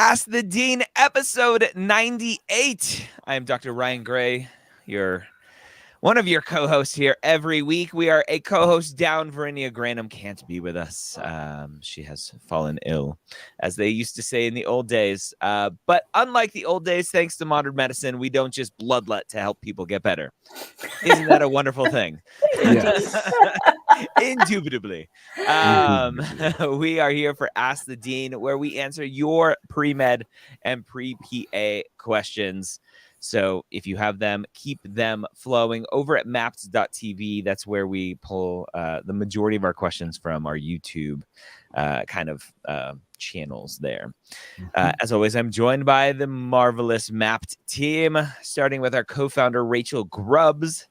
Ask the Dean, episode 98. I am Dr. Ryan Gray, one of your co-hosts here every week. We are a co-host down. Verinia Granum can't be with us. She has fallen ill, as they used to say in the old days. But unlike the old days, thanks to modern medicine, we don't just bloodlet to help people get better. Isn't that a wonderful thing? Yes. Indubitably. We are here for Ask the Dean, where we answer your pre-med and pre-PA questions. So if you have them, keep them flowing over at maps.tv. That's where we pull the majority of our questions from our YouTube channels there. As always, I'm joined by the marvelous Mapped team, starting with our co-founder, Rachel Grubbs,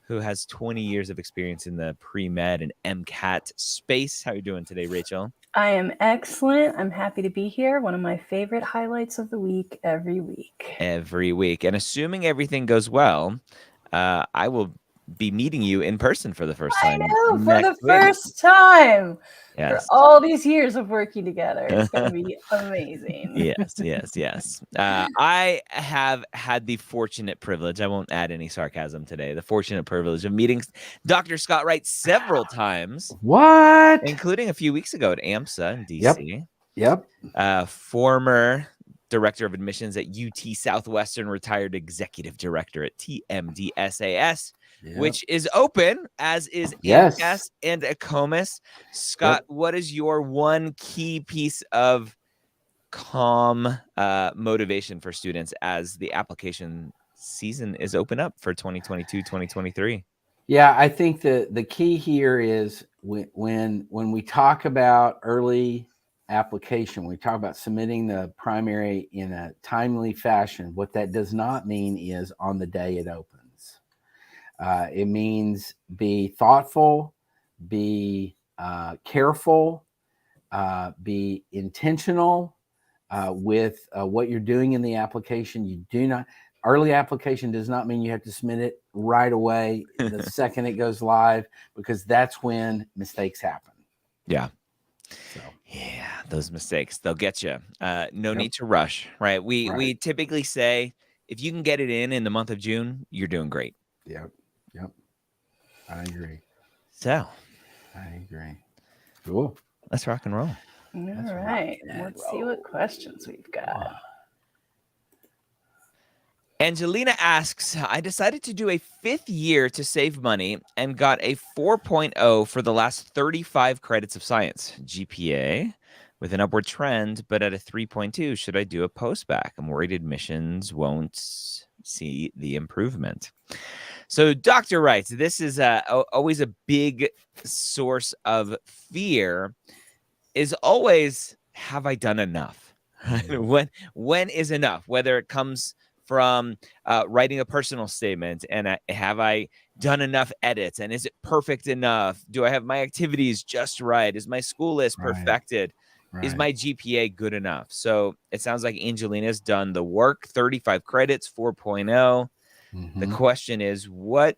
who has 20 years of experience in the pre-med and MCAT space. How are you doing today, Rachel? I am excellent. I'm happy to be here. One of my favorite highlights of the week every week. And assuming everything goes well, I will be meeting you in person for the first time. I know, for the first time. Yes. For all these years of working together. It's going to be amazing. Yes. I have had the fortunate privilege, I won't add any sarcasm today, the fortunate privilege of meeting Dr. Scott Wright several times. What? Including a few weeks ago at AMSA in DC. Yep. Former director of admissions at UT Southwestern, retired executive director at TMDSAS. Yep. Which is open, as is AMCAS and ACOMAS. Scott, what is your one key piece of calm motivation for students as the application season is open up for 2022-2023? Yeah, I think the key here is when we talk about early application, we talk about submitting the primary in a timely fashion. What that does not mean is on the day it opens. It means be thoughtful, be careful, be intentional with what you're doing in the application. You do not, early application does not mean you have to submit it right away the second it goes live, because that's when mistakes happen. Yeah. So. Yeah, those mistakes, they'll get you. No need to rush, right? We typically say, if you can get it in the month of June, you're doing great. Yep. I agree. So, I agree. Cool. Let's rock and roll. All right. Let's see what questions we've got. Angelina asks, I decided to do a 5th year to save money and got a 4.0 for the last 35 credits of science. GPA with an upward trend, but at a 3.2. Should I do a post-bac? I'm worried admissions won't see the improvement. So, Dr. Wright, this is always a big source of fear, is always, have I done enough? When is enough? Whether it comes from writing a personal statement, and have I done enough edits, and is it perfect enough? Do I have my activities just right? Is my school list perfected? Right. Is my GPA good enough? So it sounds like Angelina's done the work, 35 credits, 4.0. The question is, what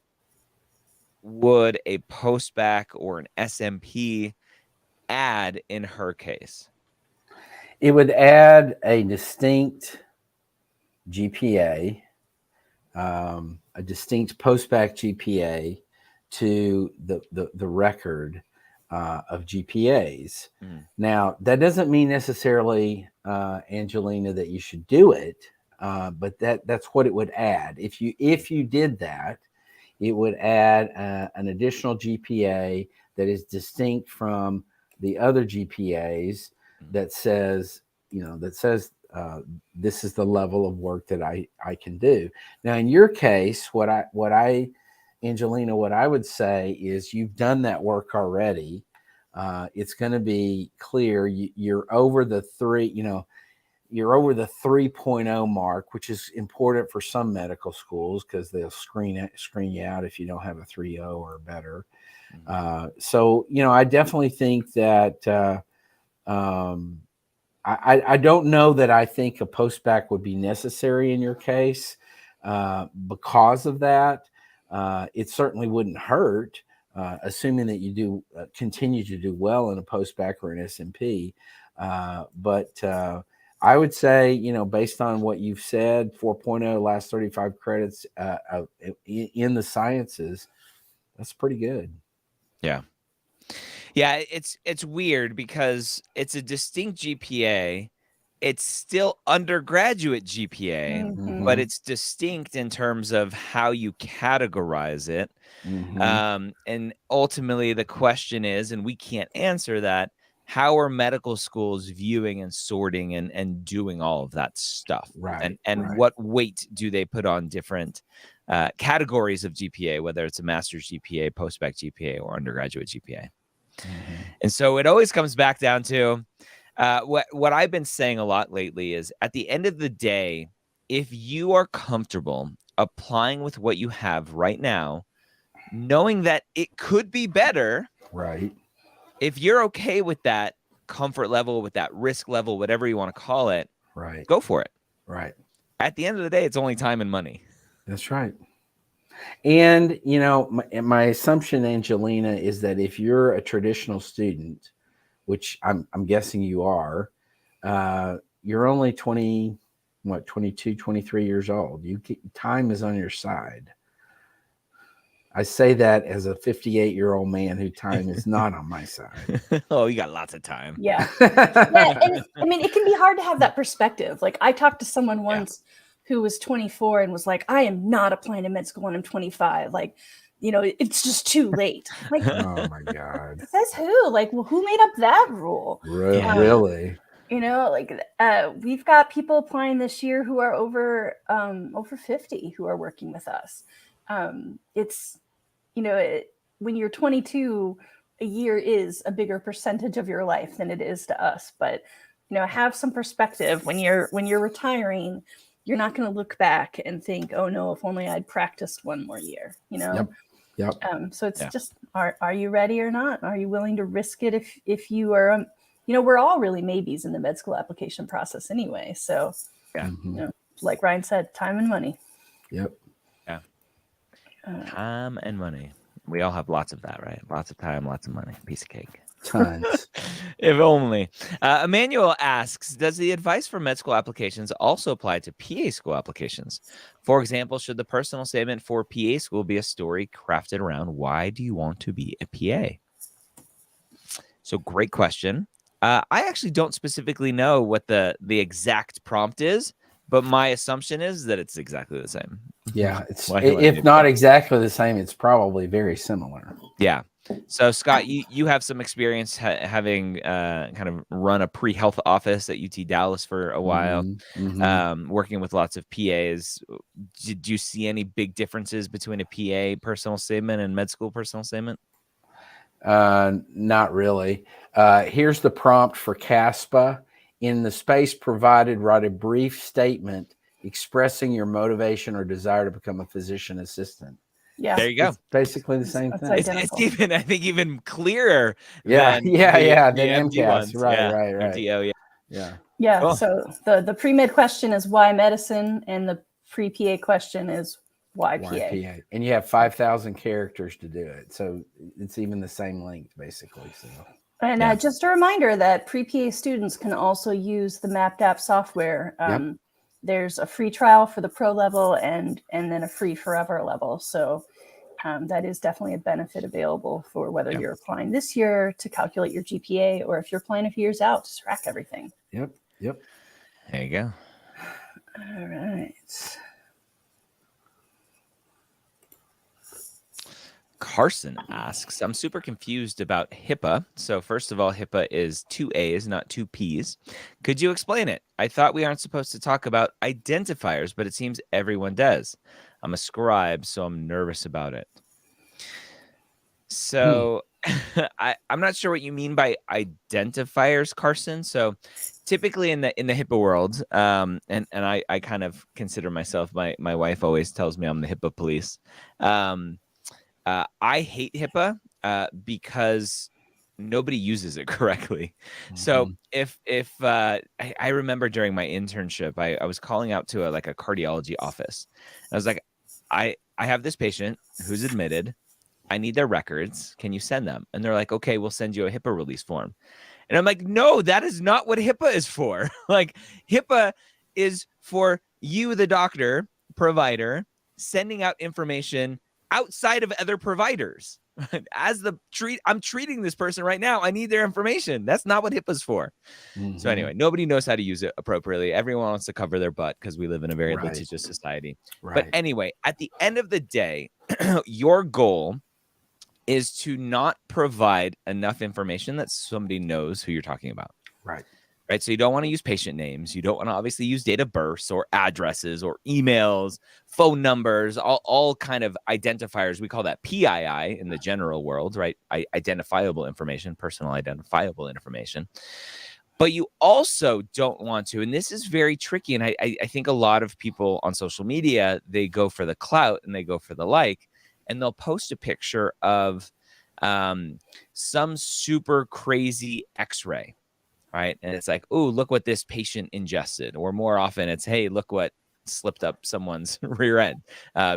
would a post-bac or an SMP add in her case? It would add a distinct GPA, a distinct post-bac GPA to the record of GPAs. Now, that doesn't mean necessarily, Angelina, that you should do it. But that's what it would add. If you did that, it would add an additional GPA that is distinct from the other GPAs that says, this is the level of work that I can do. Now, in your case, Angelina, what I would say is you've done that work already. It's going to be clear you're over the 3.0 mark, which is important for some medical schools because they'll screen you out if you don't have a 3.0 or better. So, I definitely think that I don't know that I think a post-bac would be necessary in your case because of that. It certainly wouldn't hurt, assuming that you do continue to do well in a post-bac or an SMP. But I would say, based on what you've said, 4.0 last 35 credits in the sciences, that's pretty good. Yeah. Yeah, it's weird because it's a distinct GPA. It's still undergraduate GPA, Mhm. but it's distinct in terms of how you categorize it. And ultimately the question is, and we can't answer that, how are medical schools viewing and sorting and doing all of that stuff? Right. And what weight do they put on different categories of GPA, whether it's a master's GPA, post-bac GPA, or undergraduate GPA? And so it always comes back down to what I've been saying a lot lately is, at the end of the day, if you are comfortable applying with what you have right now, knowing that it could be better, Right. if you're okay with that comfort level, with that risk level, whatever you want to call it, Right. go for it. Right. At the end of the day, it's only time and money. That's right. And, my assumption, Angelina, is that if you're a traditional student, which I'm guessing you are, you're only 22, 23 years old. Time is on your side. I say that as a 58-year-old man who time is not on my side. Oh, you got lots of time. Yeah. Yeah. And I mean, it can be hard to have that perspective. Like, I talked to someone once who was 24 and was like, I am not applying to med school when I'm 25. Like, it's just too late. Like, Oh my God. says who? Like, well, who made up that rule? Really? We've got people applying this year who are over 50 who are working with us. It's, when you're 22, a year is a bigger percentage of your life than it is to us. But, have some perspective. When you're retiring, you're not going to look back and think, oh no, if only I'd practiced one more year, Yep. So it's just, are you ready or not? Are you willing to risk it if you are, we're all really maybes in the med school application process anyway. So, like Ryan said, time and money. Yep. Yeah. Time and money. We all have lots of that, right? Lots of time, lots of money. Piece of cake. Tons. If only. Emmanuel asks, does the advice for med school applications also apply to PA school applications? For example, should the personal statement for PA school be a story crafted around why do you want to be a PA? So great question. I actually don't specifically know what the exact prompt is, but my assumption is that it's exactly the same. Yeah, if not exactly the same, it's probably very similar. Yeah. So Scott, you have some experience having kind of run a pre-health office at UT Dallas for a while, working with lots of PAs. Did you see any big differences between a PA personal statement and med school personal statement? Not really. Here's the prompt for CASPA. In the space provided, write a brief statement expressing your motivation or desire to become a physician assistant. Yeah, there you go. It's basically the same thing. It's even, I think, even clearer. Than the MCAS. ones. Right. MDO, yeah. Cool. So the pre-med question is why medicine, and the pre-PA question is why PA. And you have 5,000 characters to do it, so it's even the same length basically. So. And just a reminder that pre-PA students can also use the Mapped App software. There's a free trial for the pro level and then a free forever level. So that is definitely a benefit available for whether you're applying this year to calculate your GPA or if you're applying a few years out to track everything. Yep. There you go. All right. Carson asks, I'm super confused about HIPAA. So first of all, HIPAA is 2 A's, not 2 P's. Could you explain it? I thought we aren't supposed to talk about identifiers, but it seems everyone does. I'm a scribe, so I'm nervous about it. So I'm not sure what you mean by identifiers, Carson. So typically in the HIPAA world, and I kind of consider myself, my wife always tells me I'm the HIPAA police. I hate HIPAA because nobody uses it correctly. So if I remember during my internship, I was calling out to a cardiology office. I was like, I have this patient who's admitted. I need their records. Can you send them? And they're like, okay, we'll send you a HIPAA release form. And I'm like, no, that is not what HIPAA is for. Like HIPAA is for you, the doctor, provider, sending out information outside of other providers. I'm treating this person right now. I need their information. That's not what HIPAA's for. So anyway, nobody knows how to use it appropriately. Everyone wants to cover their butt because we live in a very litigious society. But anyway, at the end of the day, your goal is to not provide enough information that somebody knows who you're talking about. Right. Right. So you don't want to use patient names. You don't want to obviously use date of births or addresses or emails, phone numbers, all kind of identifiers. We call that PII in the general world, right? Identifiable information, personal identifiable information. But you also don't want to, and this is very tricky. And I think a lot of people on social media, they go for the clout and they go for the like, and they'll post a picture of some super crazy X-ray. Right. And it's like, oh, look what this patient ingested. Or more often it's, hey, look what slipped up someone's rear end,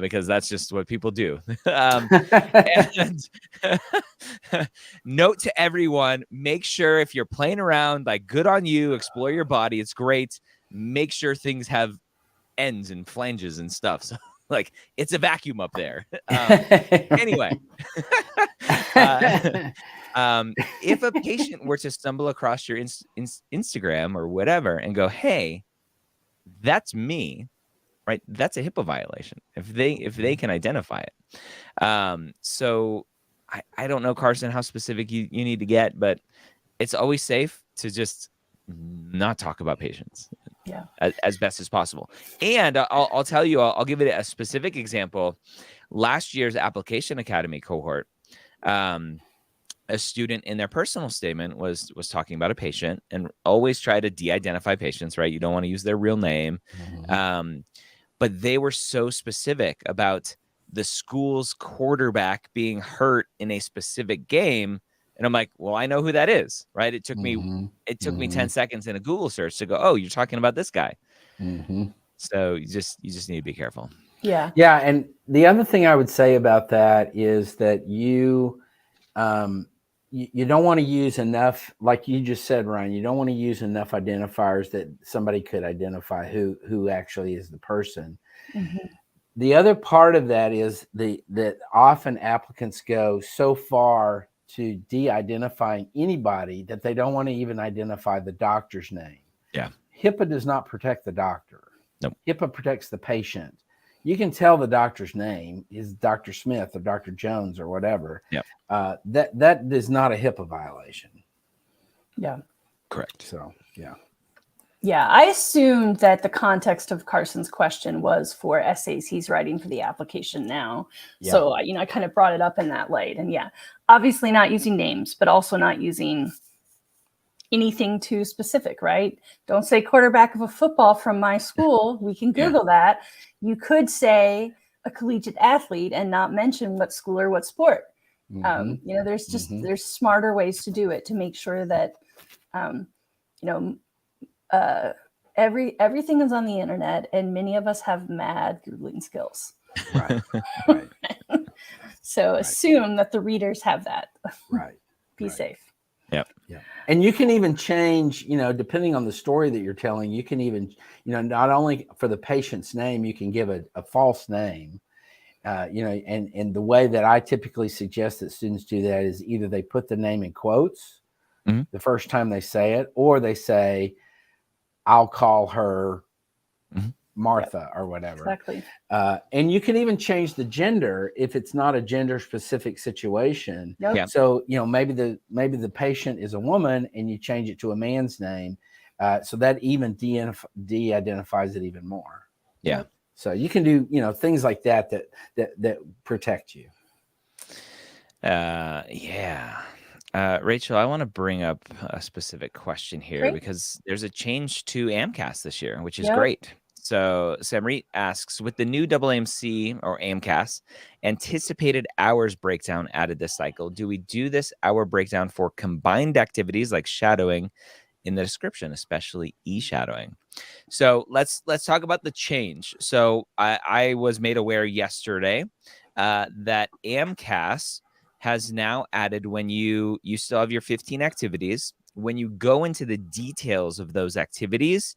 because that's just what people do. And note to everyone, make sure if you're playing around, like, good on you, explore your body. It's great. Make sure things have ends and flanges and stuff. So like it's a vacuum up there. Anyway. If a patient were to stumble across your Instagram or whatever and go, hey, that's me, right? That's a HIPAA violation if they can identify it. So I don't know, Carson, how specific you need to get, but it's always safe to just not talk about patients as best as possible. And I'll tell you, I'll give it a specific example. Last year's Application Academy cohort, a student in their personal statement was talking about a patient, and always try to de-identify patients, right? You don't want to use their real name. But they were so specific about the school's quarterback being hurt in a specific game. And I'm like, well, I know who that is, right? It took me 10 seconds in a Google search to go, oh, you're talking about this guy. So you just need to be careful. Yeah. Yeah. And the other thing I would say about that is that you don't want to use enough, like you just said, Ryan, you don't want to use enough identifiers that somebody could identify who actually is the person. The other part of that is that often applicants go so far to de-identifying anybody that they don't want to even identify the doctor's name. Yeah. HIPAA does not protect the doctor. Nope. HIPAA protects the patient. You can tell the doctor's name is Dr. Smith or Dr. Jones or whatever. Yeah. That is not a HIPAA violation. Yeah. Correct. So, yeah. Yeah, I assumed that the context of Carson's question was for essays he's writing for the application now. Yeah. So, I kind of brought it up in that light. And yeah, obviously not using names, but also not using anything too specific, right? Don't say quarterback of a football from my school. We can Google that. You could say a collegiate athlete and not mention what school or what sport. There's smarter ways to do it to make sure that, everything is on the internet, and many of us have mad Googling skills. Right. So assume that the readers have that. Right. Be safe. Yep. Yeah. And you can even change, depending on the story that you're telling, you can even, not only for the patient's name, you can give a false name, and the way that I typically suggest that students do that is either they put the name in quotes the first time they say it, or they say, I'll call her Martha or whatever. Exactly. And you can even change the gender if it's not a gender specific situation. Yep. Yeah. So, maybe the patient is a woman and you change it to a man's name. So that even de-identifies it even more. Yeah. So you can do, things like that protect you. Yeah. Rachel, I want to bring up a specific question here because there's a change to AMCAS this year, which is great. So Samrit asks, with the new AAMC or AMCAS anticipated hours breakdown added this cycle, do we do this hour breakdown for combined activities like shadowing in the description, especially e-shadowing? So let's talk about the change. So I was made aware yesterday that AMCAS has now added, when you still have your 15 activities, when you go into the details of those activities,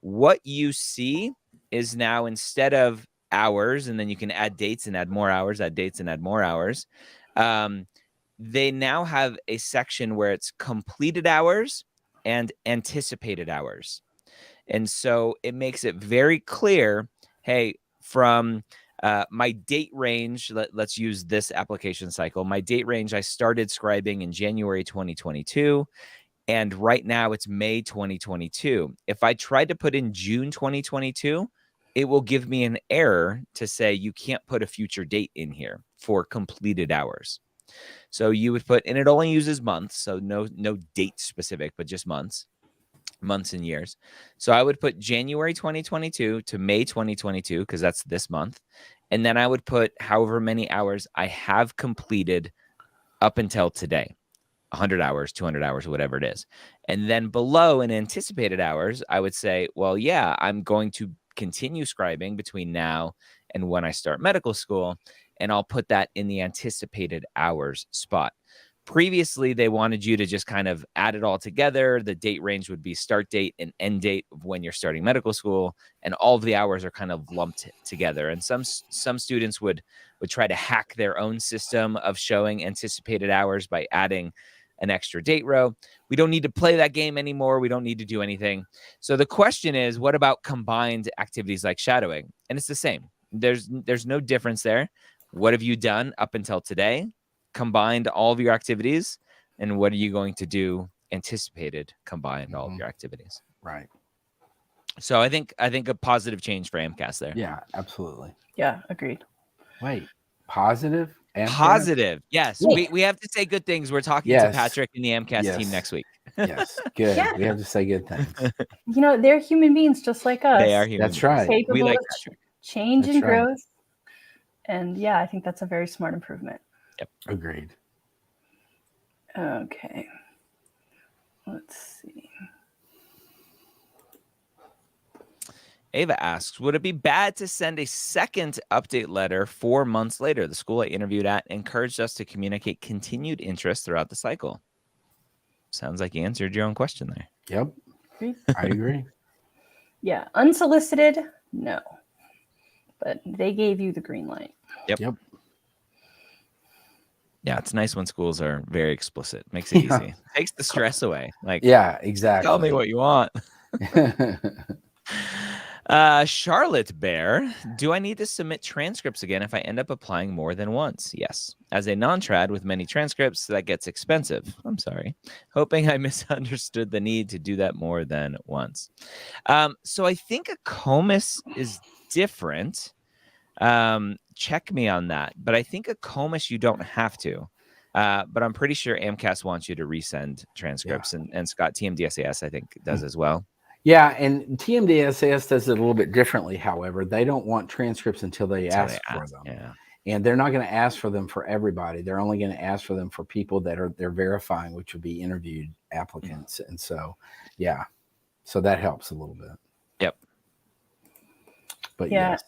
what you see is now, instead of hours, and then you can add dates and add more hours, add dates and add more hours, they now have a section where it's completed hours and anticipated hours. And so it makes it very clear, hey, from my date range, let's use this application cycle. My date range, I started scribing in January 2022. And right now it's May 2022. If I tried to put in June 2022, it will give me an error to say you can't put a future date in here for completed hours. So you would put, and it only uses months, so no date specific, but just months and years. So I would put January 2022 to May 2022, because that's this month. And then I would put however many hours I have completed up until today. 100 hours, 200 hours, whatever it is. And then below in anticipated hours, I would say, well, yeah, I'm going to continue scribing between now and when I start medical school. And I'll put that in the anticipated hours spot. Previously, they wanted you to just kind of add it all together. The date range would be start date and end date of when you're starting medical school. And all of the hours are kind of lumped together. And some students would try to hack their own system of showing anticipated hours by adding an extra date row. We don't need to play that game anymore. We don't need to do anything. So the question is, what about combined activities like shadowing? And it's the same. There's no difference there. What have you done up until today? Combined all of your activities. And what are you going to do anticipated combined all of your activities? Right. So I think a positive change for AMCAS there. Yeah, absolutely. Yeah, agreed. Wait, positive? Positive. Yes. Yeah. We have to say good things. We're talking to Patrick and the AMCAS team next week. Yes. Good. Yeah. We have to say good things. You know, they're human beings just like us. They are human. That's right. Capable We like of change That's and right. growth. And yeah, I think that's a very smart improvement. Yep. Agreed. Okay. Let's see. Ava asks, would it be bad to send a second update letter 4 months later? The school I interviewed at encouraged us to communicate continued interest throughout the cycle. Sounds like you answered your own question there. Yep. I agree. Yeah. Unsolicited, no. But they gave you the green light. Yep. Yep. Yeah, it's nice when schools are very explicit. Makes it easy. Takes the stress away. Like, yeah, exactly. tell me what you want. Charlotte Bear, do I need to submit transcripts again if I end up applying more than once? Yes. As a non-trad with many transcripts, that gets expensive. I'm sorry. Hoping I misunderstood the need to do that more than once. So I think a COMIS is different. Check me on that. But I think a COMIS you don't have to. But I'm pretty sure AMCAS wants you to resend transcripts. Yeah. And Scott, TMDSAS, I think, does as well. Yeah, and TMDSAS does it a little bit differently, however. They don't want transcripts until they ask for them. Yeah. And they're not going to ask for them for everybody. They're only going to ask for them for people that they're verifying, which would be interviewed applicants. And so, yeah. So that helps a little bit. Yep. But yes.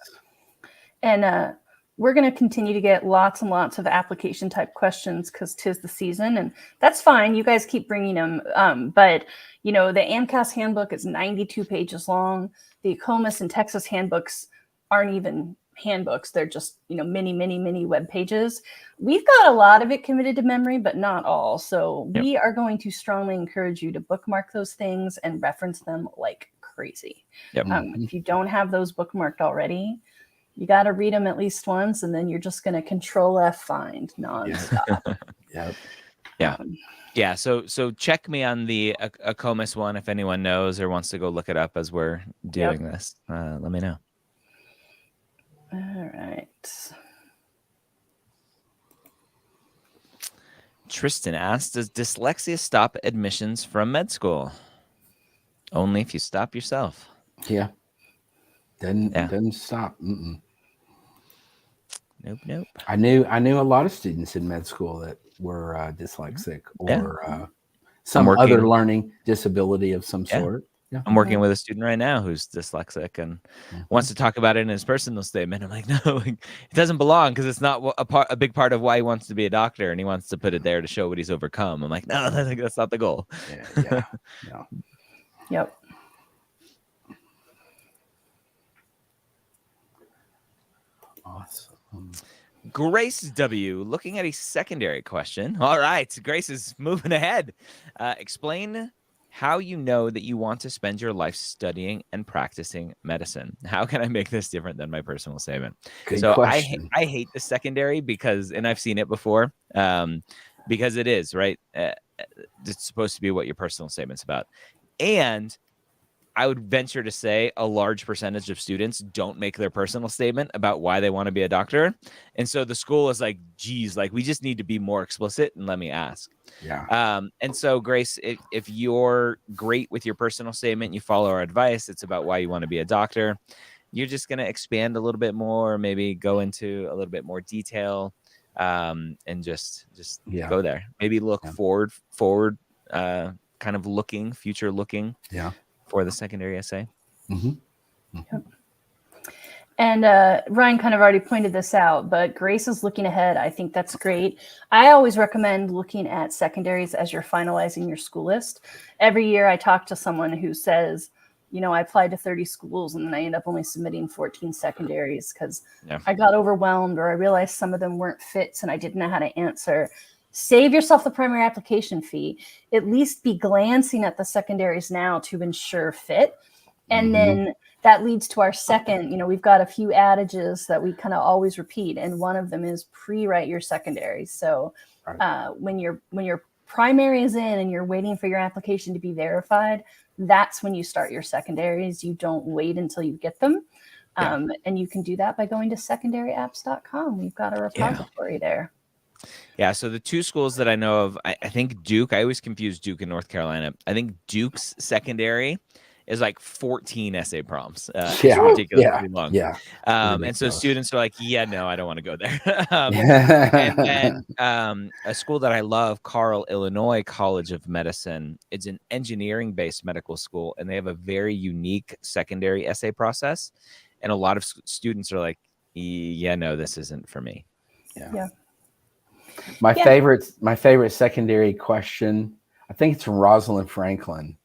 And we're going to continue to get lots and lots of application type questions because 'tis the season, and that's fine. You guys keep bringing them. But, you know, the AMCAS handbook is 92 pages long. The COMIS and Texas handbooks aren't even handbooks. They're just, you know, mini web pages. We've got a lot of it committed to memory, but not all. So we are going to strongly encourage you to bookmark those things and reference them like crazy. Yep. If you don't have those bookmarked already, you got to read them at least once, and then you're just going to Control F find nonstop. Yep. Yeah. Yeah. So check me on the ACOMIS one if anyone knows or wants to go look it up as we're doing this. Let me know. All right. Tristan asks, does dyslexia stop admissions from med school? Only if you stop yourself. Yeah. Doesn't stop. Nope. I knew a lot of students in med school that were dyslexic or some other learning disability of some sort. Yeah. I'm working with a student right now who's dyslexic and wants to talk about it in his personal statement. I'm like, no, like, it doesn't belong because it's not a big part of why he wants to be a doctor, and he wants to put it there to show what he's overcome. I'm like, no, that's not the goal. Yeah. No. Yep. Awesome. Grace W. looking at a secondary question. All right, Grace is moving ahead. Explain how you know that you want to spend your life studying and practicing medicine. How can I make this different than my personal statement? Good So question. I hate the secondary because, and I've seen it before, because it is, right? It's supposed to be what your personal statement's about. And I would venture to say a large percentage of students don't make their personal statement about why they want to be a doctor. And so the school is like, geez, like we just need to be more explicit and let me ask. Yeah. And so Grace, if you're great with your personal statement, you follow our advice, it's about why you want to be a doctor. You're just going to expand a little bit more, maybe go into a little bit more detail, and just go there. Maybe look forward, kind of looking, future looking. Yeah. For the secondary essay. Mm-hmm. Yep. And Ryan kind of already pointed this out, but Grace is looking ahead. I think that's great. I always recommend looking at secondaries as you're finalizing your school list. Every year I talk to someone who says, you know, I applied to 30 schools and then I end up only submitting 14 secondaries because I got overwhelmed or I realized some of them weren't fits and I didn't know how to answer. Save yourself the primary application fee. At least be glancing at the secondaries now to ensure fit. And then that leads to our second, you know, we've got a few adages that we kind of always repeat. And one of them is pre-write your secondaries. So when your primary is in and you're waiting for your application to be verified, that's when you start your secondaries. You don't wait until you get them. And you can do that by going to secondaryapps.com. We've got a repository there. Yeah, so the two schools that I know of, I think Duke, I always confuse Duke and North Carolina. I think Duke's secondary is like 14 essay prompts. It's ridiculously long. Yeah. And so students are like, yeah, no, I don't want to go there. And then a school that I love, Carle, Illinois College of Medicine, it's an engineering-based medical school, and they have a very unique secondary essay process. And a lot of students are like, yeah, no, this isn't for me. Yeah. My favorite secondary question, I think it's from Rosalind Franklin,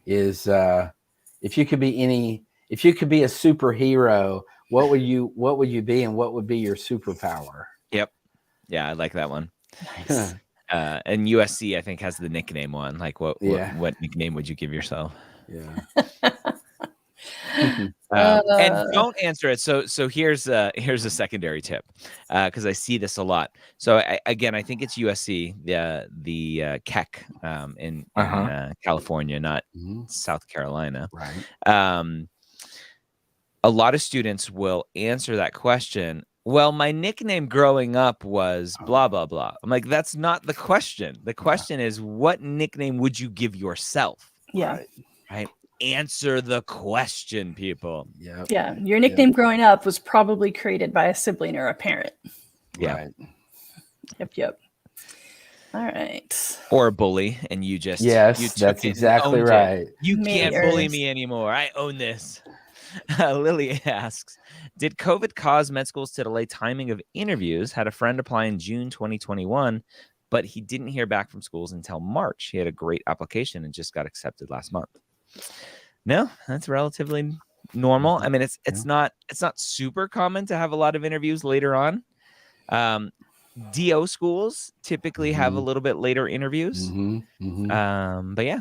is if you could be a superhero, what would you be and what would be your superpower? Yep. Yeah, I like that one. Nice. And USC, I think, has the nickname one. Like what nickname would you give yourself? Yeah. And don't answer it. So here's a secondary tip, because I see this a lot. So I think it's USC, the Keck in California, not South Carolina. Right. A lot of students will answer that question. Well, my nickname growing up was blah, blah, blah. I'm like, that's not the question. The question is, what nickname would you give yourself? Yeah. Right. Answer the question, people. Yeah. Your nickname growing up was probably created by a sibling or a parent. Yeah. Right. Yep. All right. Or a bully, and you just that's exactly right. You can't bully me anymore. I own this. Lily asks, did COVID cause med schools to delay timing of interviews? Had a friend apply in June 2021, but he didn't hear back from schools until March. He had a great application and just got accepted last month. No, that's relatively normal. I mean, it's not super common to have a lot of interviews later on. DO schools typically have a little bit later interviews. But yeah.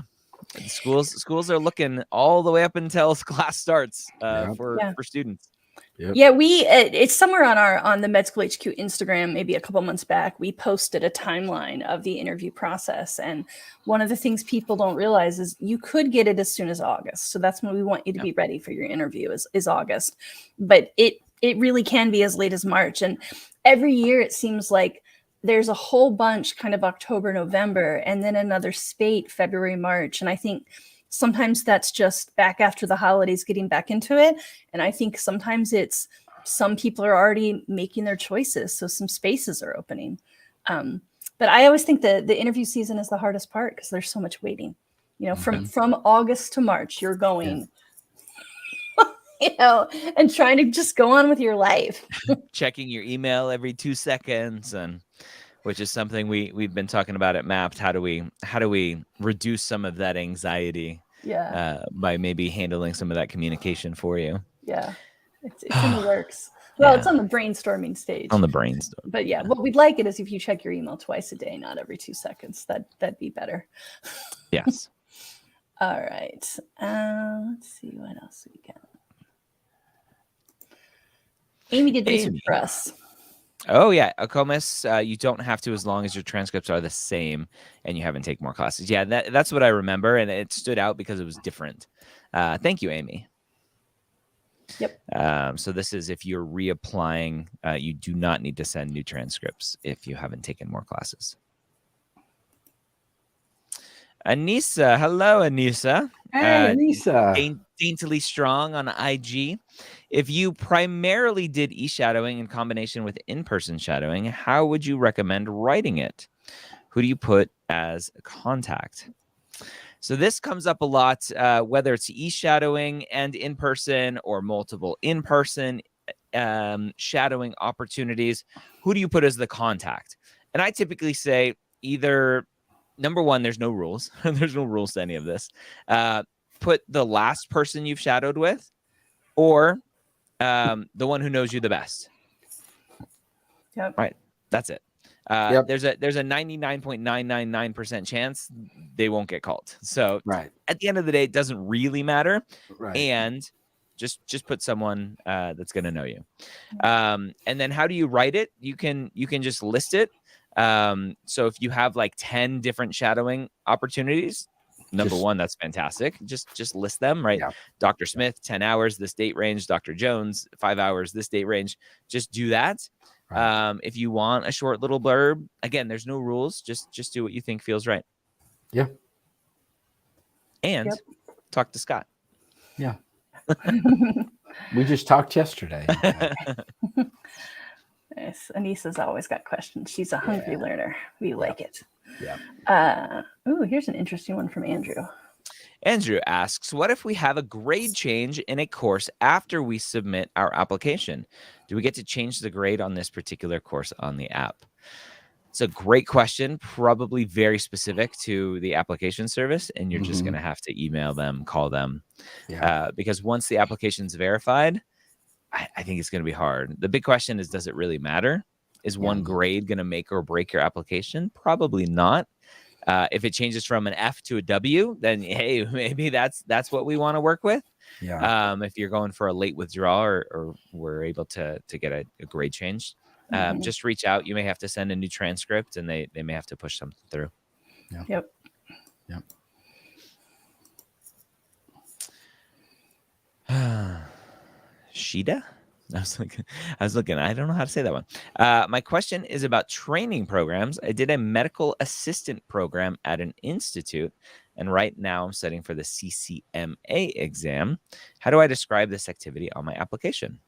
Schools are looking all the way up until class starts for students. Yep. Yeah, it's somewhere on the Med School HQ Instagram, maybe a couple months back, we posted a timeline of the interview process. And one of the things people don't realize is you could get it as soon as August. So that's when we want you to be ready for your interview is August. But it really can be as late as March. And every year it seems like there's a whole bunch kind of October, November, and then another spate February, March. And I think sometimes that's just back after the holidays getting back into it. And I think sometimes it's some people are already making their choices. So some spaces are opening. But I always think the interview season is the hardest part because there's so much waiting. You know, from August to March, you're going, you know, and trying to just go on with your life. Checking your email every 2 seconds, and which is something we've been talking about at Mapped. How do we reduce some of that anxiety? By maybe handling some of that communication for you. Yeah, it's in the works. Well, it's on the brainstorming stage. On the brainstorm. But yeah, what we'd like it is if you check your email twice a day, not every 2 seconds. That'd be better. Yes. All right. Let's see what else we got. Amy did research for us. Oh yeah, Acomas, you don't have to as long as your transcripts are the same and you haven't taken more classes. Yeah, that's what I remember, and it stood out because it was different. Thank you, Amy. Yep. So this is if you're reapplying, you do not need to send new transcripts if you haven't taken more classes. Anissa, hello, Anissa. Hey, Anissa. Daintily Strong on IG. If you primarily did e-shadowing in combination with in-person shadowing, how would you recommend writing it? Who do you put as a contact? So this comes up a lot, whether it's e-shadowing and in-person or multiple in-person shadowing opportunities. Who do you put as the contact? And I typically say either, number one, there's no rules. There's no rules to any of this. Put the last person you've shadowed with, or the one who knows you the best. Yep. Right. That's it. There's a 99.999% chance they won't get called. So at the end of the day, it doesn't really matter. Right. And just put someone that's going to know you. And then how do you write it? You can just list it. So if you have like 10 different shadowing opportunities, number one, that's fantastic. Just list them, right? Yeah. Dr. Smith, 10 hours, this date range. Dr. Jones, 5 hours, this date range. Just do that. Right. If you want a short little blurb, again, there's no rules. Just do what you think feels right. Yeah. And talk to Scott. Yeah. We just talked yesterday. Yes, Anissa's always got questions. She's a hungry learner. We like it. Yeah. Here's an interesting one from Andrew. Andrew asks, what if we have a grade change in a course after we submit our application? Do we get to change the grade on this particular course on the app? It's a great question, probably very specific to the application service, and you're just going to have to email them, call them, because once the application's verified, I think it's going to be hard. The big question is, does it really matter? Is one grade going to make or break your application? Probably not. If it changes from an F to a W, then hey, maybe that's what we want to work with. Yeah. If you're going for a late withdrawal or we're able to get a grade change, just reach out. You may have to send a new transcript, and they may have to push something through. Yep. Sheeta? I was looking. I don't know how to say that one. My question is about training programs. I did a medical assistant program at an institute, and right now I'm studying for the CCMA exam. How do I describe this activity on my application?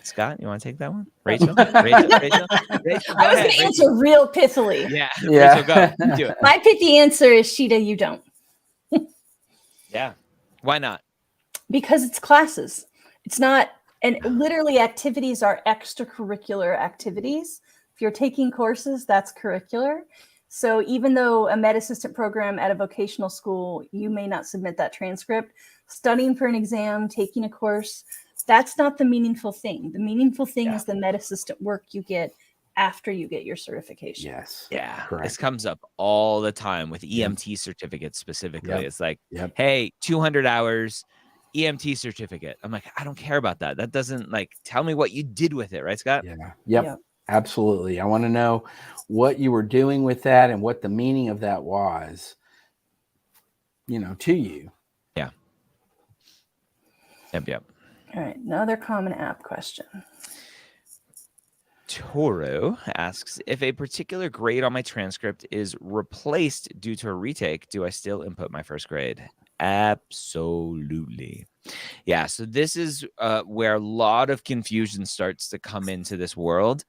Scott, you want to take that one? Rachel? Rachel, I was going to answer real pithily. Yeah. Rachel, go. Do it. My pithy answer is, Sheeta, you don't. Yeah. Why not? Because it's classes. It's not, and literally activities are extracurricular activities. If you're taking courses, that's curricular. So even though a med assistant program at a vocational school, you may not submit that transcript, studying for an exam, taking a course, that's not the meaningful thing. The meaningful thing is the med assistant work you get after you get your certification. Yes. Yeah. Correct. This comes up all the time with EMT certificates specifically. It's like, hey, 200 hours. EMT certificate. I'm like, I don't care about that. That doesn't tell me what you did with it, right, Scott? Yeah. Yep. Absolutely. I want to know what you were doing with that and what the meaning of that was, to you. Yeah. Yep. All right. Another common app question. Toro asks, if a particular grade on my transcript is replaced due to a retake, do I still input my first grade? Absolutely. Yeah. So this is where a lot of confusion starts to come into this world,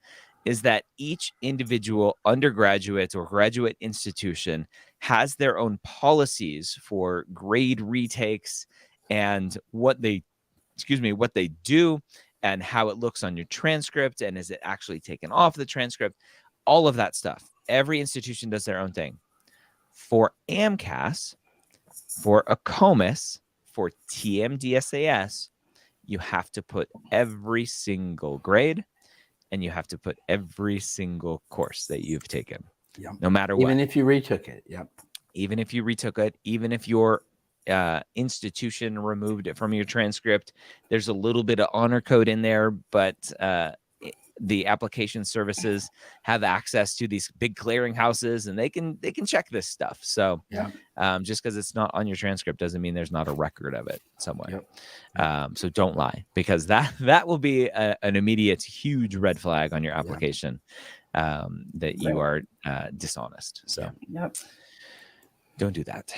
is that each individual undergraduate or graduate institution has their own policies for grade retakes and what they do and how it looks on your transcript, and is it actually taken off the transcript, all of that stuff. Every institution does their own thing. For AMCAS, for ACOMAS, for TMDSAS, you have to put every single grade and you have to put every single course that you've taken, no matter what. Even if you retook it. Yep. Even if you retook it, even if your institution removed it from your transcript, there's a little bit of honor code in there, but the application services have access to these big clearinghouses, and they can check this stuff. So just because it's not on your transcript doesn't mean there's not a record of it somewhere. So don't lie, because that will be an immediate huge red flag on your application, that you are dishonest. So don't do that.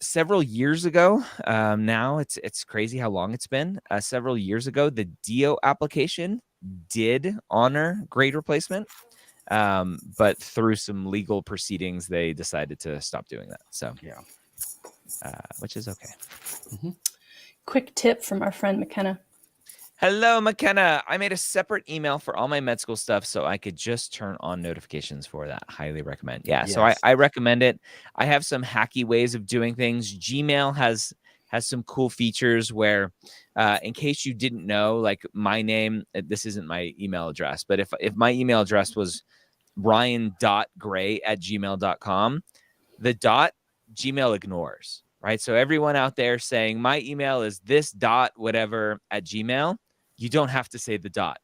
Several years ago, now it's crazy how long it's been. Several years ago, the DO application did honor grade replacement, but through some legal proceedings, they decided to stop doing that. So which is okay. Quick tip from our friend McKenna. Hello, McKenna. I made a separate email for all my med school stuff so I could just turn on notifications for that. Highly recommend. Yeah, so I recommend it. I have some hacky ways of doing things. Gmail has some cool features where, in case you didn't know, like my name, this isn't my email address, but if my email address was ryan.gray@gmail.com, the dot Gmail ignores, right? So everyone out there saying my email is this dot whatever at Gmail, you don't have to say the dot.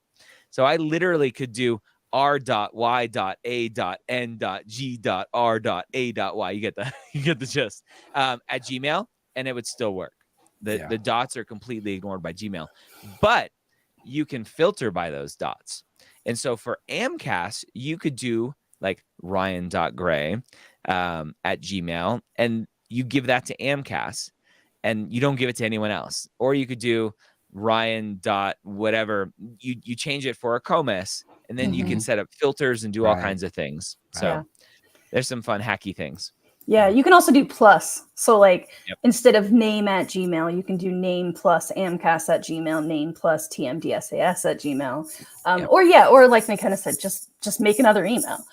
So I literally could do r.y.a.n.g.r.a.y. You get the gist, at Gmail, and it would still work. The dots are completely ignored by Gmail, but you can filter by those dots. And so for AMCAS, you could do like ryan.gray at Gmail, and you give that to AMCAS, and you don't give it to anyone else. Or you could do Ryan dot whatever. You change it for ACOMAS, and then you can set up filters and do all kinds of things. So there's some fun hacky things. Yeah, you can also do plus. So like instead of name at Gmail, you can do name plus AMCAS at Gmail, name plus TMDSAS at Gmail. Or like McKenna said, just make another email.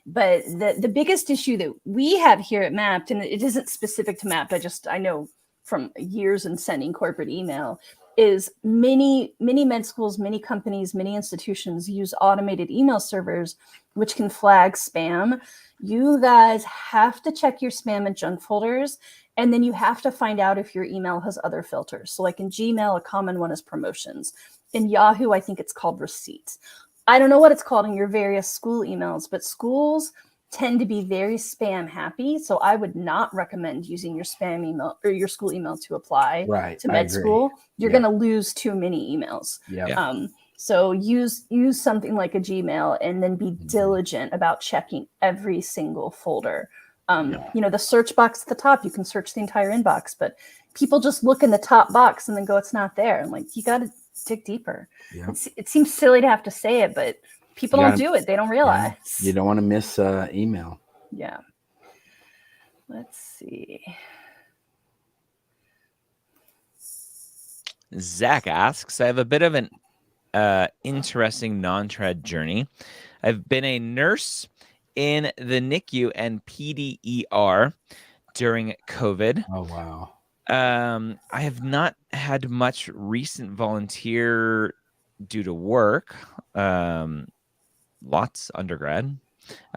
But the biggest issue that we have here at Mapped, and it isn't specific to Mapped, I know from years in sending corporate email, is many med schools, many companies, many institutions use automated email servers, which can flag spam. You guys have to check your spam and junk folders, and then you have to find out if your email has other filters. So like in Gmail, a common one is promotions. In Yahoo, I think it's called receipts. I don't know what it's called in your various school emails, but schools tend to be very spam happy. So I would not recommend using your spam email or your school email to apply to med school. You're going to lose too many emails. So use something like a Gmail, and then be diligent about checking every single folder. The search box at the top, you can search the entire inbox, but people just look in the top box and then go, it's not there. And like, you got to dig deeper. It seems silly to have to say it, but people don't do it. They don't realize. You don't want to miss email. Yeah. Let's see. Zach asks, I have a bit of an interesting non-trad journey. I've been a nurse in the NICU and PDER during COVID. Oh, wow. I have not had much recent volunteer due to work. Lots undergrad.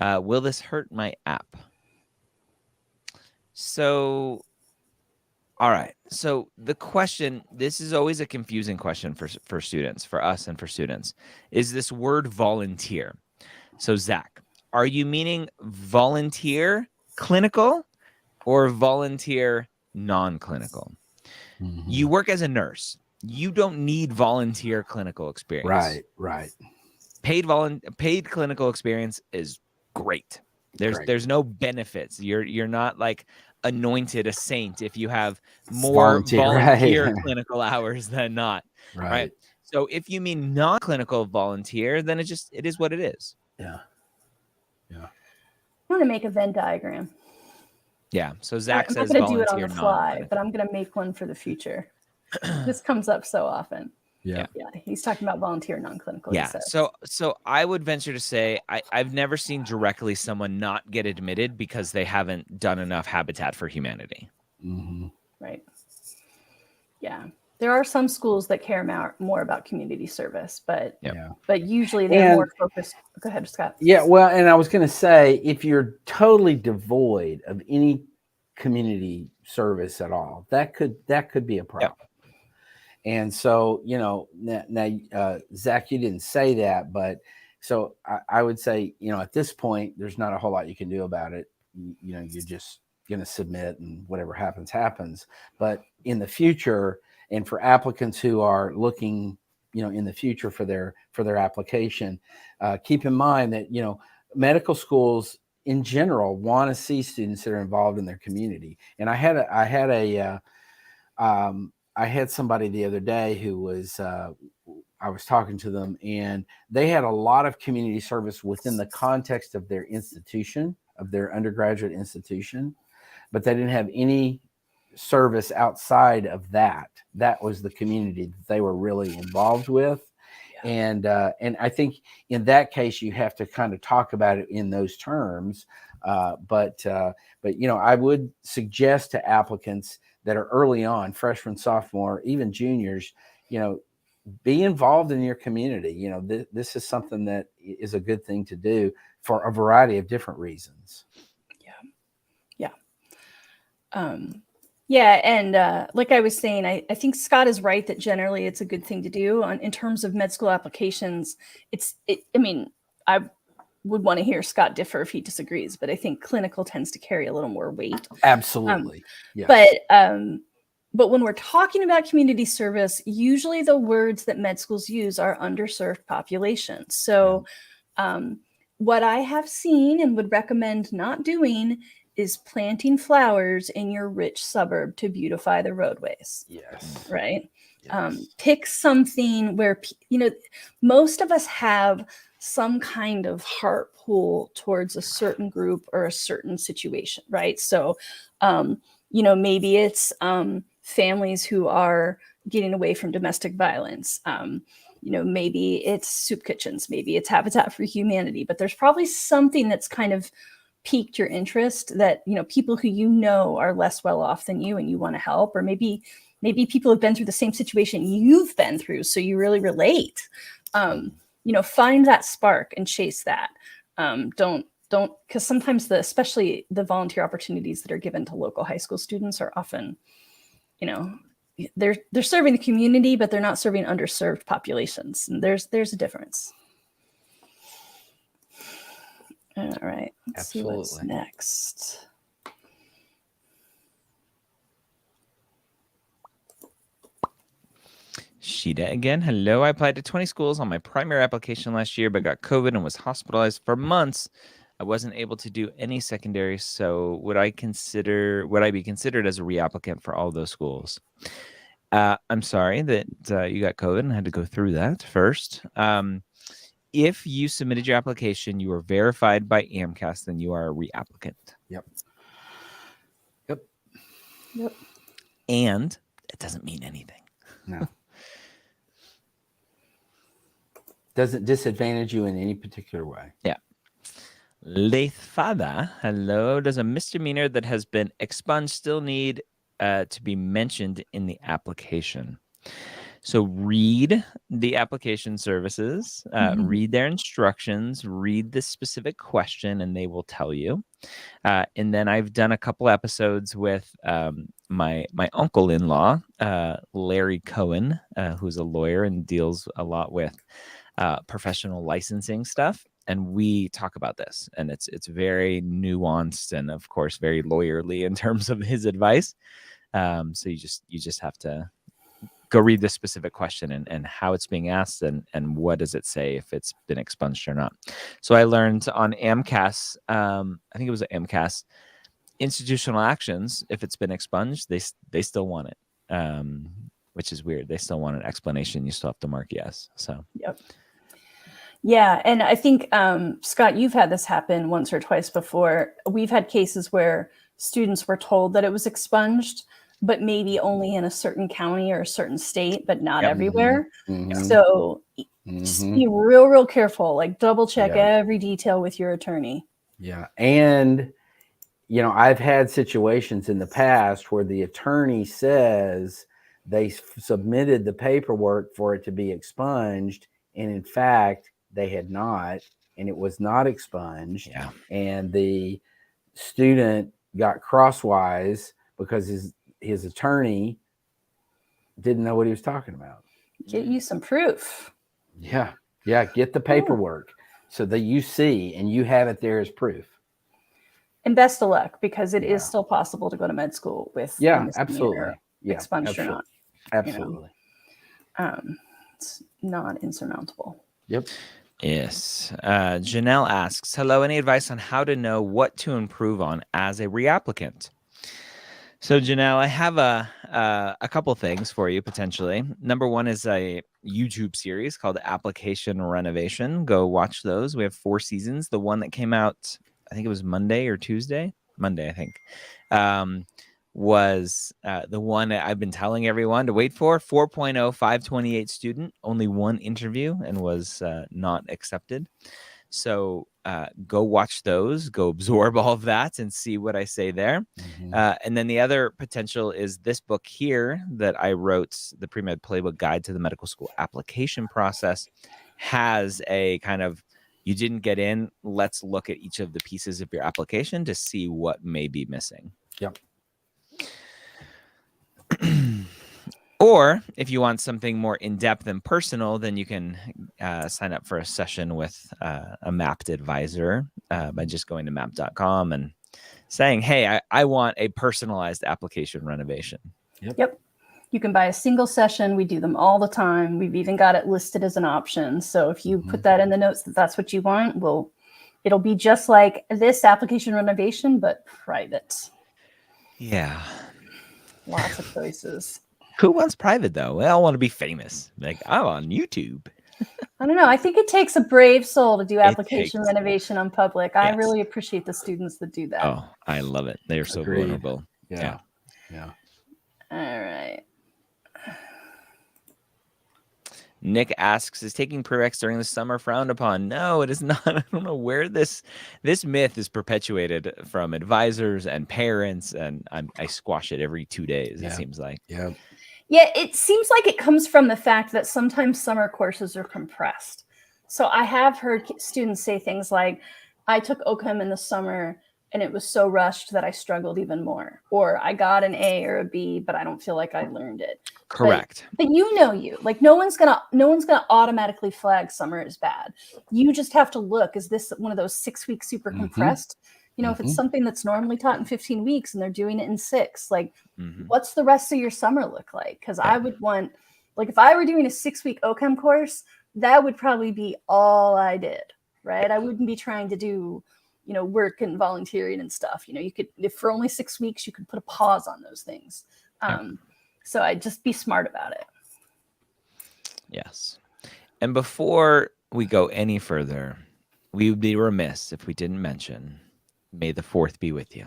Will this hurt my app? So, all right. So the question, this is always a confusing question for students, for us and for students, is this word volunteer. So Zach, are you meaning volunteer clinical or volunteer non-clinical? You work as a nurse. You don't need volunteer clinical experience. Right. Paid clinical experience is great. There's no benefits. You're not like anointed a saint if you have more volunteer clinical hours than not. Right. So if you mean non-clinical volunteer, then it is what it is. Yeah. I want to make a Venn diagram. Yeah. So Zach I'm not says going to do it on volunteer, the fly, non-clinical. but I'm going to make one for the future. This comes up so often. Yeah. Yeah, he's talking about volunteer, non-clinical. Yeah. So I would venture to say I've never seen directly someone not get admitted because they haven't done enough Habitat for Humanity. Mm-hmm. Right. Yeah. There are some schools that care more about community service, but usually they're more focused. Go ahead, Scott. Yeah, well, and I was going to say, if you're totally devoid of any community service at all, that could be a problem. Yep. And so, now Zach, you didn't say that, but so I would say, at this point, there's not a whole lot you can do about it. You're just going to submit, and whatever happens. But in the future, and for applicants who are looking, in the future for their application, keep in mind that, medical schools in general want to see students that are involved in their community. And I had somebody the other day who was, I was talking to them, and they had a lot of community service within the context of their institution, of their undergraduate institution, but they didn't have any service outside of that. That was the community that they were really involved with. Yeah. And I think in that case, you have to kind of talk about it in those terms. But I would suggest to applicants that are early on, freshman, sophomore, even juniors, be involved in your community. This is something that is a good thing to do for a variety of different reasons. And like I was saying, I think Scott is right that generally it's a good thing to do. In terms of med school applications, I would want to hear Scott differ if he disagrees, but I think clinical tends to carry a little more weight. Absolutely. Yes. But when we're talking about community service, usually the words that med schools use are underserved populations. So what I have seen and would recommend not doing is planting flowers in your rich suburb to beautify the roadways. Yes. Right. Yes. Pick something where, most of us have some kind of heart pull towards a certain group or a certain situation. Right. So, maybe it's families who are getting away from domestic violence. Maybe it's soup kitchens, maybe it's Habitat for Humanity, but there's probably something that's kind of piqued your interest that, people who are less well off than you and you want to help, or maybe people have been through the same situation you've been through, so you really relate. Find that spark and chase that. Don't, because sometimes especially the volunteer opportunities that are given to local high school students are often, they're serving the community, but they're not serving underserved populations. And there's a difference. All right. Let's see what's next. Sheeta again. Hello. I applied to 20 schools on my primary application last year, but got COVID and was hospitalized for months. I wasn't able to do any secondary. So would I be considered as a reapplicant for all those schools? I'm sorry that you got COVID and had to go through that first. If you submitted your application, you were verified by AMCAS, then you are a reapplicant. Yep. And it doesn't mean anything. No. Doesn't disadvantage you in any particular way. Yeah. Leithfada, hello. Does a misdemeanor that has been expunged still need to be mentioned in the application? So read the application services, read their instructions, read the specific question, and they will tell you. And then I've done a couple episodes with my uncle-in-law, Larry Cohen, who's a lawyer and deals a lot with professional licensing stuff. And we talk about this, and it's very nuanced and, of course, very lawyerly in terms of his advice. So you just have to go read the specific question and how it's being asked and what does it say if it's been expunged or not. So I learned on AMCAS, I think it was AMCAS, institutional actions, if it's been expunged, they still want it. which is weird. They still want an explanation. You still have to mark yes. So. Yep. Yeah. And I think, Scott, you've had this happen once or twice before. We've had cases where students were told that it was expunged, but maybe only in a certain county or a certain state, but not everywhere. So just be real careful, like double check every detail with your attorney. Yeah. And, I've had situations in the past where the attorney says they submitted the paperwork for it to be expunged. And in fact, they had not, and it was not expunged. Yeah. And the student got crosswise because his attorney didn't know what he was talking about. Get you some proof. Yeah. Yeah. Get the paperwork so that you see and you have it there as proof. And best of luck, because it is still possible to go to med school with absolutely. Yeah, expunged or not. Absolutely. It's not insurmountable. Yep. Yes. Janelle asks, hello, any advice on how to know what to improve on as a reapplicant? So Janelle, I have a couple things for you potentially. Number one is a YouTube series called Application Renovation. Go watch those. We have 4 seasons. The one that came out, I think it was Monday or Tuesday. Monday, I think. Was the one that I've been telling everyone to wait for. 4.0, 528 student, only 1 interview and was not accepted. So go watch those, go absorb all of that and see what I say there. And then the other potential is this book here that I wrote, the Pre-Med Playbook Guide to the Medical School Application Process, has a kind of, you didn't get in, let's look at each of the pieces of your application to see what may be missing. Yep. Or if you want something more in-depth and personal, then you can sign up for a session with a mapped advisor by just going to map.com and saying, hey, I want a personalized application renovation. Yep. You can buy a single session. We do them all the time. We've even got it listed as an option. So if you put that in the notes that that's what you want, it'll be just like this application renovation, but private. Yeah. Lots of choices. Who wants private, though? They all want to be famous. Like, I'm on YouTube. I don't know. I think it takes a brave soul to do application renovation on public. I really appreciate the students that do that. Oh, I love it. They are so vulnerable. Yeah. All right. Nick asks, is taking prereqs during the summer frowned upon? No, it is not. I don't know where this myth is perpetuated from advisors and parents, and I squash it every 2 days, it seems like. Yeah. Yeah, it seems like it comes from the fact that sometimes summer courses are compressed. So I have heard students say things like, I took OChem in the summer and it was so rushed that I struggled even more. Or I got an A or a B, but I don't feel like I learned it. Correct. But you, like no one's gonna automatically flag summer as bad. You just have to look, is this one of those 6-week super compressed? If it's something that's normally taught in 15 weeks and they're doing it in 6, like what's the rest of your summer look like? Because I would want, like if I were doing a 6-week OChem course, that would probably be all I did, right? I wouldn't be trying to do, work and volunteering and stuff. You could, if for only 6 weeks, you could put a pause on those things. So I'd just be smart about it. Yes. And before we go any further, we would be remiss if we didn't mention, may the 4th be with you.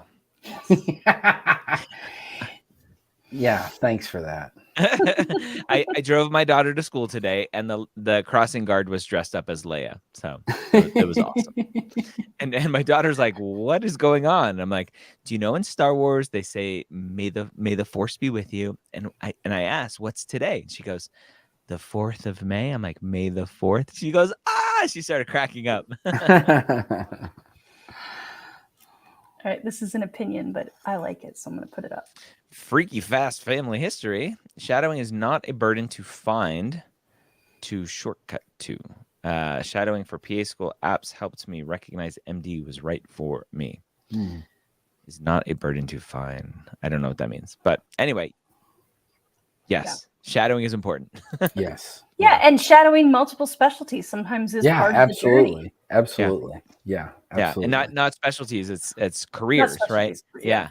Yeah, thanks for that. I drove my daughter to school today, and the crossing guard was dressed up as Leia. So it was awesome. And my daughter's like, what is going on? I'm like, do you know in Star Wars they say may the force be with you? And I asked, what's today? And she goes, the 4th of May. I'm like, May the 4th. She goes, ah, she started cracking up. All right, this is an opinion, but I like it, so I'm going to put it up. Freaky fast family history. Shadowing is not a burden to find, to shortcut to. Shadowing for PA school apps helped me recognize MD was right for me. Is not a burden to find. I don't know what that means. But anyway, yes, shadowing is important. Yes. Yeah, and shadowing multiple specialties sometimes is part of the journey. Absolutely. Yeah, absolutely. And not specialties, it's careers, right? Yeah.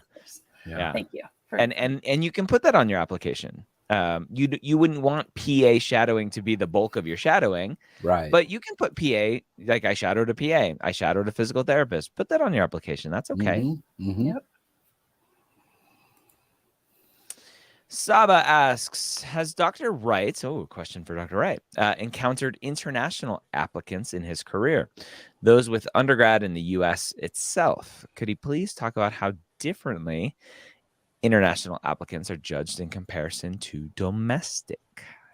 Yeah. Thank you. And you can put that on your application. You wouldn't want PA shadowing to be the bulk of your shadowing, Right. but you can put PA, like I shadowed a PA, I shadowed a physical therapist. Put that on your application. That's okay. Yep. Saba asks, has Dr. Wright, question for Dr. Wright, encountered international applicants in his career, those with undergrad in the U.S. itself? Could he please talk about how differently international applicants are judged in comparison to domestic?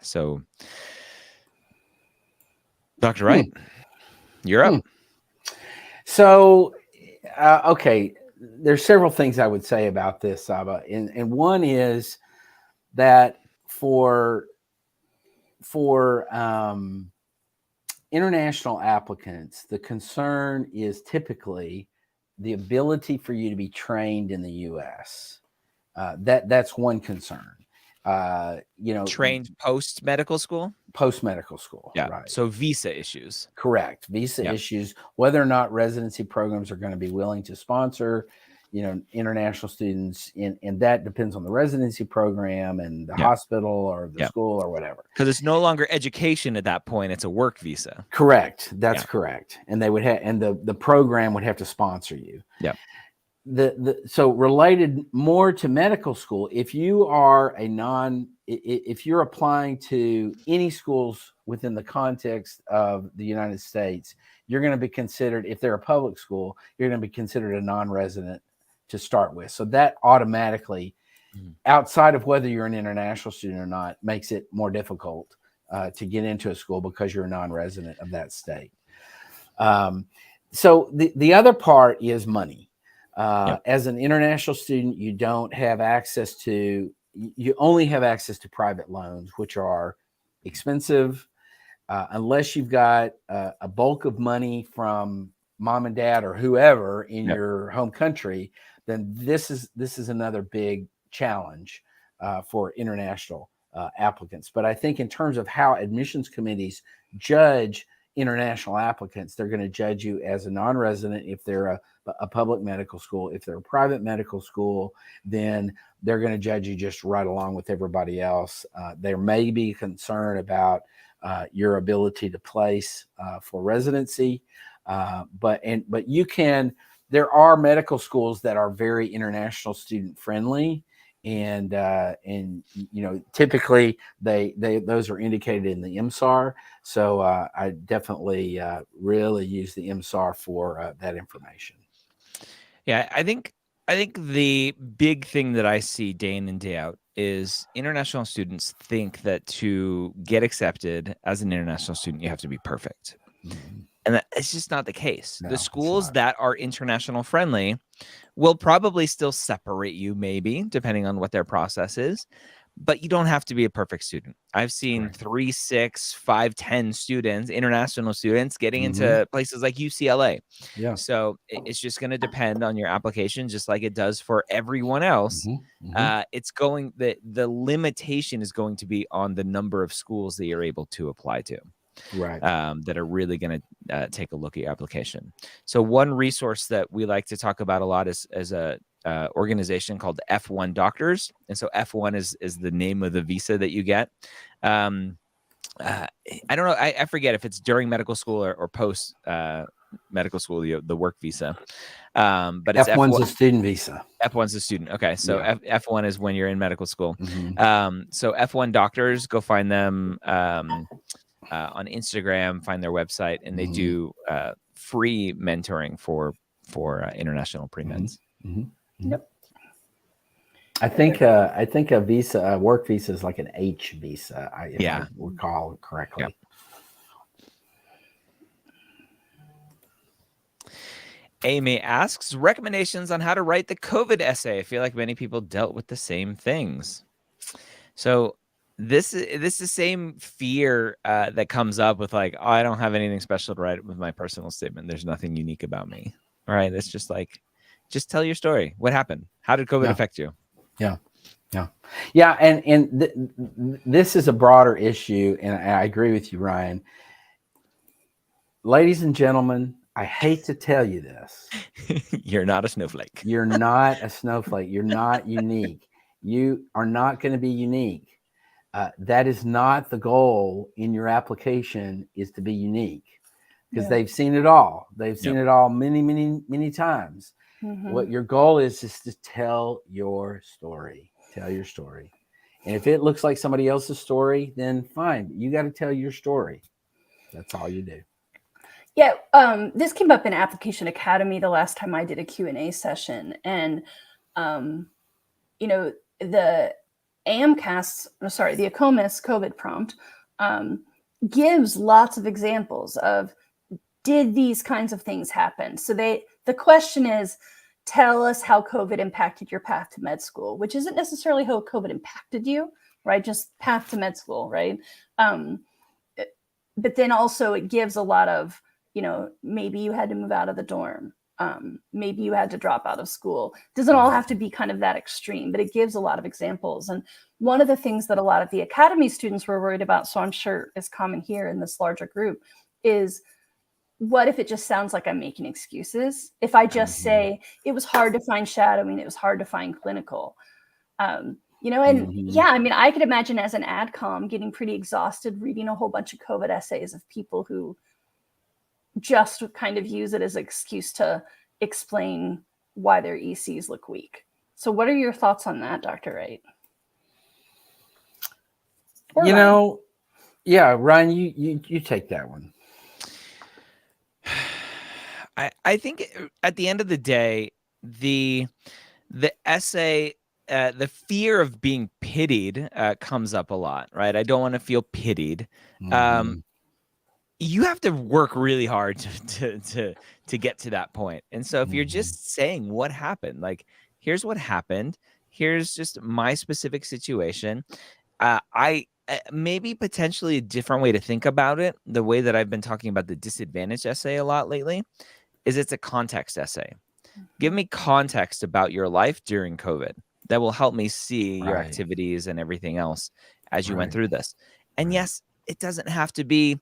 So, Dr. Wright, you're up. So, okay, there's several things I would say about this, Saba, and one is that for international applicants, the concern is typically the ability for you to be trained in the U.S. That's one concern. Trained post medical school. Post medical school, yeah. Right. So visa issues. Correct. Visa issues. Whether or not residency programs are going to be willing to sponsor, international students, and that depends on the residency program and the hospital or the school or whatever. Because it's no longer education at that point; it's a work visa. Correct. That's correct. And they would have, and the program would have to sponsor you. Yeah. So related more to medical school, if you are if you're applying to any schools within the context of the United States, you're going to be considered, if they're a public school, you're going to be considered a non-resident to start with. So that automatically, outside of whether you're an international student or not, makes it more difficult to get into a school because you're a non-resident of that state. So the other part is money. As an international student, you don't have access to, you only have access to private loans, which are expensive. Unless you've got a bulk of money from mom and dad or whoever in your home country, then this is another big challenge for international applicants. But I think in terms of how admissions committees judge international applicants, they're going to judge you as a non-resident if they're a public medical school. If they're a private medical school, then they're going to judge you just right along with everybody else. There may be concern about your ability to place for residency, but you can. There are medical schools that are very international student friendly, and typically those are indicated in the MSAR. So I definitely really use the MSAR for that information. Yeah, I think the big thing that I see day in and day out is international students think that to get accepted as an international student, you have to be perfect. And it's just not the case. No, the schools that are international friendly will probably still separate you, maybe, depending on what their process is. But you don't have to be a perfect student. I've seen 3, 6, 5, 10 students, international students, getting into places like UCLA. Yeah. So it's just going to depend on your application, just like it does for everyone else. It's going, the limitation is going to be on the number of schools that you're able to apply to. Right. That are really going to take a look at your application. So one resource that we like to talk about a lot is a organization called F1 Doctors. And so F1 is the name of the visa that you get. I don't know. I forget if it's during medical school or post medical school, the work visa. But it's F1's a student visa. F1's a student. Okay. So F1 is when you're in medical school. So F1 Doctors, go find them on Instagram, find their website, and they do free mentoring for international pre-meds. Yep. I think a visa, a work visa, is like an H visa. If I recall correctly. Yep. Amy asks recommendations on how to write the COVID essay. I feel like many people dealt with the same things. So this is the same fear that comes up with like, oh, I don't have anything special to write with my personal statement. There's nothing unique about me. All right. It's just like, just tell your story. What happened? How did COVID affect you? Yeah. And this is a broader issue. And I agree with you, Ryan. Ladies and gentlemen, I hate to tell you this. You're not a snowflake. You're not a snowflake. You're not unique. You are not going to be unique. that is not the goal in your application, is to be unique, because they've seen it all. They've seen it all many, many, many times. What your goal is to tell your story. Tell your story. And if it looks like somebody else's story, then fine. You got to tell your story. That's all you do. Yeah, this came up in Application Academy the last time I did a Q&A session. And, you know, the ACOMAS COVID prompt gives lots of examples of, did these kinds of things happen? So the question is, tell us how COVID impacted your path to med school, which isn't necessarily how COVID impacted you, right? Just path to med school, right? But then also it gives a lot of, you know, maybe you had to move out of the dorm. Maybe you had to drop out of school. It doesn't all have to be kind of that extreme, but it gives a lot of examples. And one of the things that a lot of the academy students were worried about, so I'm sure is common here in this larger group, is what if it just sounds like I'm making excuses? If I just say it was hard to find shadowing, it was hard to find clinical, you know, and yeah, I mean, I could imagine as an adcom getting pretty exhausted reading a whole bunch of COVID essays of people who just kind of use it as an excuse to explain why their ECs look weak. So what are your thoughts on that, Dr. Wright? Or you Ryan? know, yeah, Ryan, you take that one. I think at the end of the day, the essay, the fear of being pitied comes up a lot, right? I don't want to feel pitied. You have to work really hard to get to that point. And so if you're just saying what happened, like, here's what happened, here's just my specific situation, I maybe potentially a different way to think about it, the way that I've been talking about the disadvantaged essay a lot lately, is it's a context essay. Give me context about your life during COVID. That will help me see your activities and everything else as you went through this. And yes, it doesn't have to be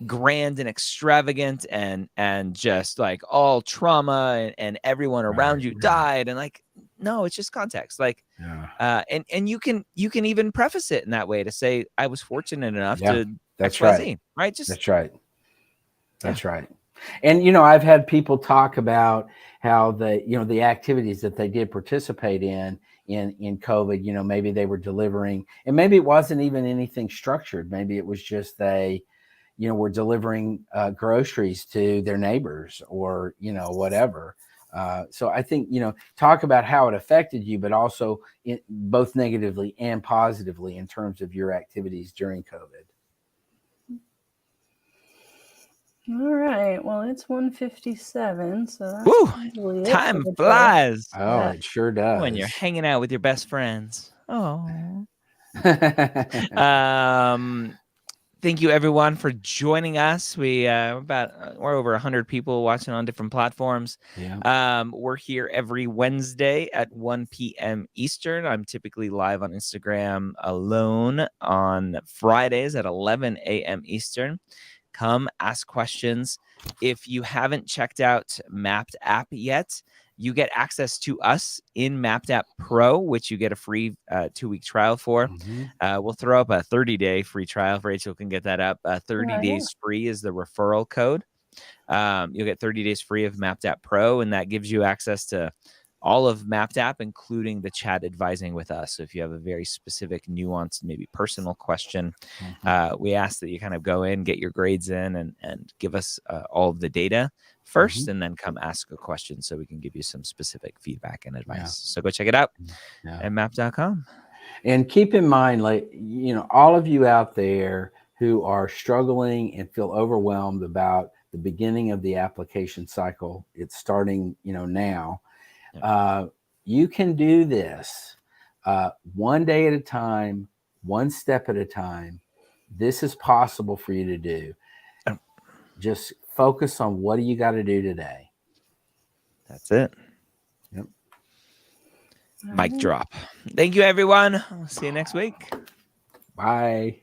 grand and extravagant and just like all trauma and everyone around you died, and like, no, it's just context. Like, and you can even preface it in that way to say, I was fortunate enough to XYZ, right? Just that's right. And, you know, I've had people talk about how the activities that they did participate in COVID, you know, maybe they were delivering, and maybe it wasn't even anything structured. Maybe it was just were delivering groceries to their neighbors, or, you know, whatever. So I think, you know, talk about how it affected you, but also both negatively and positively in terms of your activities during COVID. All right. Well, it's 1:57, so that's time flies. Oh, it sure does. When you're hanging out with your best friends. Oh. Thank you, everyone, for joining us. We're over 100 people watching on different platforms. We're here every Wednesday at 1 p.m. Eastern. I'm typically live on Instagram alone on Fridays at 11 a.m. Eastern. Come ask questions. If you haven't checked out Mapped App yet, you get access to us in Mapped App Pro, which you get a free 2-week trial for. We'll throw up a 30-day free trial. Rachel can get that up. 30 days free is the referral code. You'll get 30 days free of Mapped App Pro, and that gives you access to all of Mapped App, including the chat advising with us. So if you have a very specific, nuanced, maybe personal question, we ask that you kind of go in, get your grades in, and give us all of the data first, and then come ask a question so we can give you some specific feedback and advice. So go check it out at map.com. And keep in mind, like, you know, all of you out there who are struggling and feel overwhelmed about the beginning of the application cycle, it's starting, you know, now. You can do this one day at a time, one step at a time. This is possible for you to do. Just focus on what do you got to do today. That's it. Mic drop. Thank you, everyone. I'll see you next week. Bye.